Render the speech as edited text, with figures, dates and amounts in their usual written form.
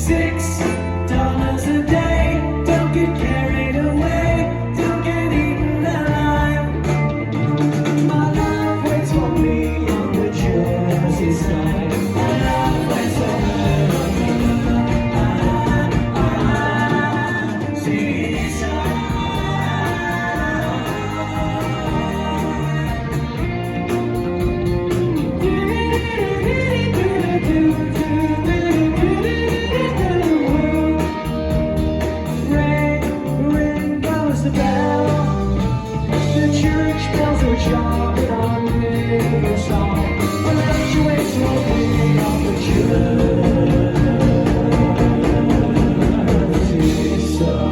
$6 a day, don't get carried away, don't get eaten alive. My love waits for me on the Jersey side. My love waits for me on the seaside. Ring goes the bell. The church bells are jumping on the song. When she waits for me on the Jersey side.